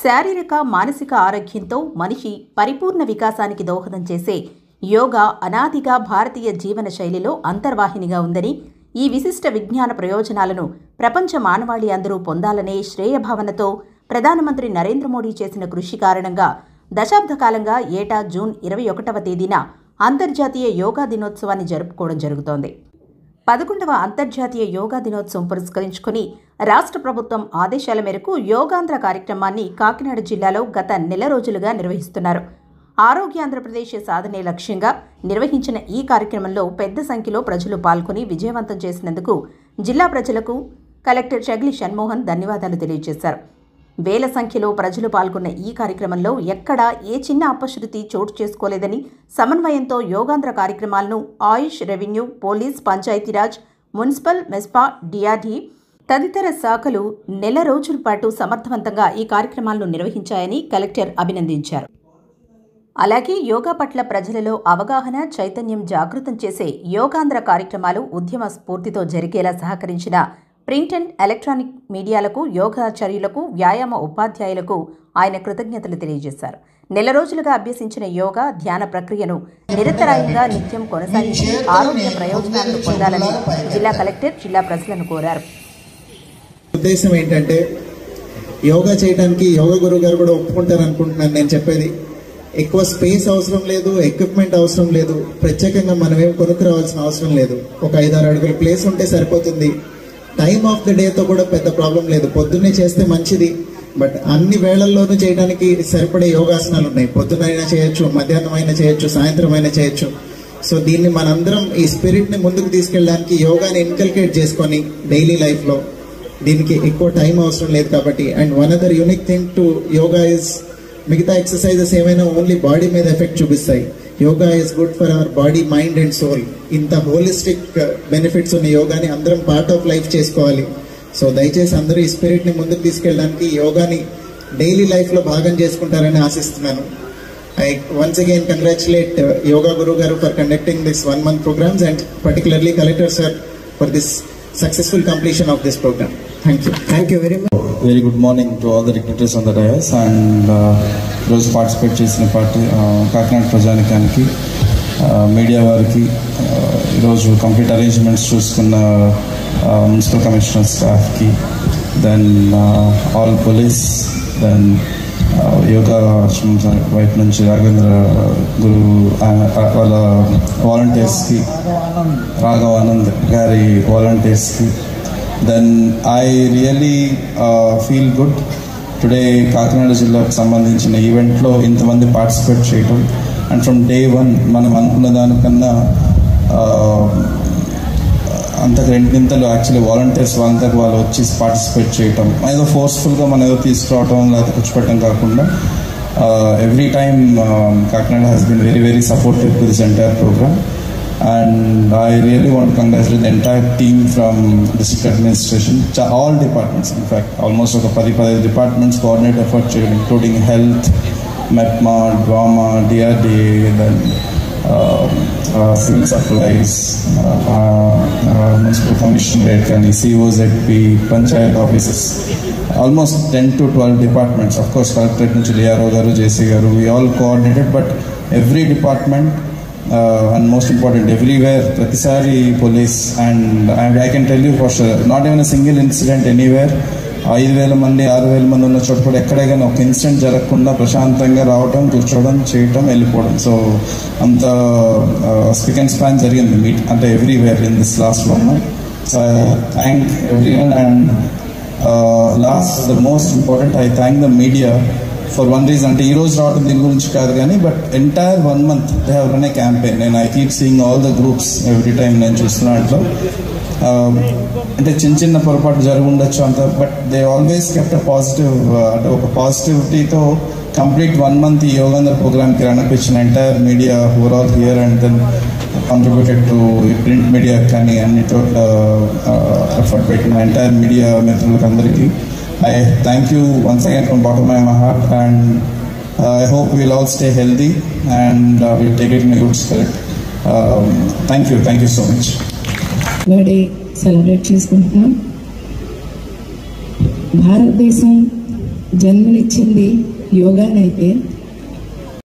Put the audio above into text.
శారీరక మానసిక ఆరోగ్యంతో మనిషి పరిపూర్ణ వికాసానికి దోహదం చేసే యోగా అనాదిగా భారతీయ జీవన శైలిలో అంతర్వాహినిగా ఉందని, ఈ విశిష్ట విజ్ఞాన ప్రయోజనాలను ప్రపంచ మానవాళి అందరూ పొందాలనే శ్రేయభావనతో ప్రధానమంత్రి నరేంద్ర మోడీ చేసిన కృషి కారణంగా దశాబ్ద కాలంగా ఏటా జూన్ 21వ తేదీన అంతర్జాతీయ యోగా దినోత్సవాన్ని జరుపుకోవడం జరుగుతోంది. 11వ అంతర్జాతీయ యోగా దినోత్సవం పురస్కరించుకుని రాష్ట్ర ప్రభుత్వం ఆదేశాల మేరకు యోగాంధ్ర కార్యక్రమాన్ని కాకినాడ జిల్లాలో గత నెల రోజులుగా నిర్వహిస్తున్నారు. ఆరోగ్య ఆంధ్రప్రదేశ్ సాధనే లక్ష్యంగా నిర్వహించిన ఈ కార్యక్రమంలో పెద్ద సంఖ్యలో ప్రజలు పాల్గొని విజయవంతం చేసినందుకు జిల్లా ప్రజలకు కలెక్టర్ చగ్లి షణ్మోహన్ ధన్యవాదాలు తెలియజేశారు. వేల సంఖ్యలో ప్రజలు పాల్గొన్న ఈ కార్యక్రమంలో ఎక్కడా ఏ చిన్న అపశృతి చోటు చేసుకోలేదని, సమన్వయంతో యోగాంధ్ర కార్యక్రమాలను AYUSH, revenue, police, Panchayati Raj, municipal, మెస్పా, డిఆర్డీ తదితర శాఖలు నెల రోజుల పాటు సమర్థవంతంగా ఈ కార్యక్రమాలను నిర్వహించాయని కలెక్టర్ అభినందించారు. అలాగే యోగా పట్ల ప్రజలలో అవగాహన, చైతన్యం జాగృతం చేసే యోగాంధ్ర కార్యక్రమాలు ఉద్యమ స్ఫూర్తితో జరిగేలా సహకరించిన ప్రింట్ అండ్ ఎలక్ట్రానిక్ మీడియాలకు, యోగాచార్యులకు, వ్యాయామ ఉపాధ్యాయులకు ఆయన కృతజ్ఞతలు తెలియజేశారు. నెల రోజులుగా అభ్యసించిన యోగా, ధ్యాన ప్రక్రియను నిరంతరాయంగా నిత్యం కొనసాగించి ఆరోగ్య ప్రయోజనాలను పొందాలని జిల్లా కలెక్టర్ జిల్లా ప్రజలను కోరారు. ఉద్దేశం ఏంటంటే, యోగా చేయడానికి యోగా గురువు గారు కూడా ఒప్పుకుంటారు అనుకుంటున్నాను. నేను చెప్పేది ఎక్కువ స్పేస్ అవసరం లేదు, ఎక్విప్మెంట్ అవసరం లేదు, ప్రత్యేకంగా మనం ఏం కొనుక్కు రావాల్సిన అవసరం లేదు. ఒక 5-6 అడుగుల ప్లేస్ ఉంటే సరిపోతుంది. టైమ్ ఆఫ్ ద డేతో కూడా పెద్ద ప్రాబ్లం లేదు. పొద్దున్నే చేస్తే మంచిది, బట్ అన్ని వేళల్లోనూ చేయడానికి సరిపడే యోగాసనాలు ఉన్నాయి. పొద్దునైనా చేయొచ్చు, మధ్యాహ్నం అయినా చేయొచ్చు, సాయంత్రం అయినా చేయొచ్చు. సో దీన్ని మనందరం ఈ స్పిరిట్ ని ముందుకు తీసుకెళ్ళడానికి యోగాని ఇన్కల్కేట్ చేసుకొని డైలీ లైఫ్ లో దీనికి ఎక్కువ టైం అవసరం లేదు కాబట్టి. And one other unique thing to yoga is, మిగతా ఎక్సర్సైజెస్ ఏమైనా ఓన్లీ బాడీ మీద ఎఫెక్ట్ చూపిస్తాయి. Yoga is good for our body, mind and soul. ఇంత హోలిస్టిక్ బెనిఫిట్స్ ఉన్న యోగాని అందరం పార్ట్ ఆఫ్ లైఫ్ చేసుకోవాలి. సో దయచేసి అందరూ ఈ స్పిరిట్ ని ముందుకు తీసుకెళ్ళడానికి యోగాని డైలీ లైఫ్ లో భాగం చేసుకుంటారని ఆశిస్తున్నాను. I once again congratulate Yoga Guru Garu for conducting this 1 month programs, and particularly Collector Sir for this successful completion of this program. Thank you. Thank you very much. Very good morning to all the dignitaries on the dais and those participate చేసిన కాకినాడ ప్రజానికానికి, media వారికి, ఈరోజు complete arrangements చూసుకున్న municipal commissioner స్టాఫ్కి, then all police, then yoga వైపు నుంచి రాఘవేంద్ర గురు వాళ్ళ వాలంటీర్స్కి, రాఘవ్ ఆనంద్ గారి వాలంటీర్స్కి. Then I really feel good today Kakinada జిల్లాకు సంబంధించిన ఈవెంట్లో ఇంతమంది పార్టిసిపేట్ చేయడం. అండ్ ఫ్రమ్ డే 1 మనం అనుకున్న దానికన్నా అంతకు రెండింతలు యాక్చువల్లీ వాలంటీర్స్ వాళ్ళంతకు వాళ్ళు వచ్చి పార్టిసిపేట్ చేయటం, ఏదో ఫోర్స్ఫుల్గా మనం ఏదో తీసుకురావటం లేకపోతే కూర్చోపెట్టడం కాకుండా every time Kakinada has been very very supportive to this entire programme. And I really want to congratulate the entire team from district administration, all departments, in fact almost ఒక 10 departments coordinate effort చేయడం, including health, MEPMA, DRAMA, DRDA, then civil supplies, municipal commissionerate and COZP, panchayat offices, almost 10 to 12 departments. Of course collectorate నుంచి DRO గారు, JC గారు, we all coordinated, but every department and most important everywhere, pratisari police, and I can tell you for sure not even a single incident anywhere. 5,000 మంది 6,000 మంది ఉన్న చోట కూడా ఎక్కడే కానీ ఒక ఇన్సిడెంట్ జరగకుండా ప్రశాంతంగా రావడం, కూర్చోవడం, చేయటం, వెళ్ళిపోవడం. సో అంత స్పిక్ అండ్ స్పాన్ జరిగింది మీట్ అంటే everywhere in this last 1 month. So thank everyone. And last the most important, I thank the media for one reason. అంటే ఈ రోజు రావడం దీని గురించి కాదు కానీ, but entire 1 month they have run a campaign. నేను I keep seeing all the groups every time నేను చూస్తున్న దాంట్లో. అంటే చిన్న పొరపాటు జరిగి ఉండొచ్చు అంత, but they always kept a positive, అంటే ఒక పాజిటివిటీతో కంప్లీట్ 1 month ఈ యోగాంధ్ర ప్రోగ్రామ్కి రనపించిన entire media who're all here and then contributed to print media కానీ అన్ని చోట్ల ఎఫర్ట్ పెట్టిన ఎంటైర్ మీడియా మిత్రులకు అందరికీ I thank you once again from bottom of my heart, and I hope we'll all stay healthy and we'll take it in a good spirit. Thank you so much. Birthday celebrate చేసుకుంటున్నాం. భారతదేశం జన్మనిచ్చింది యోగానైతే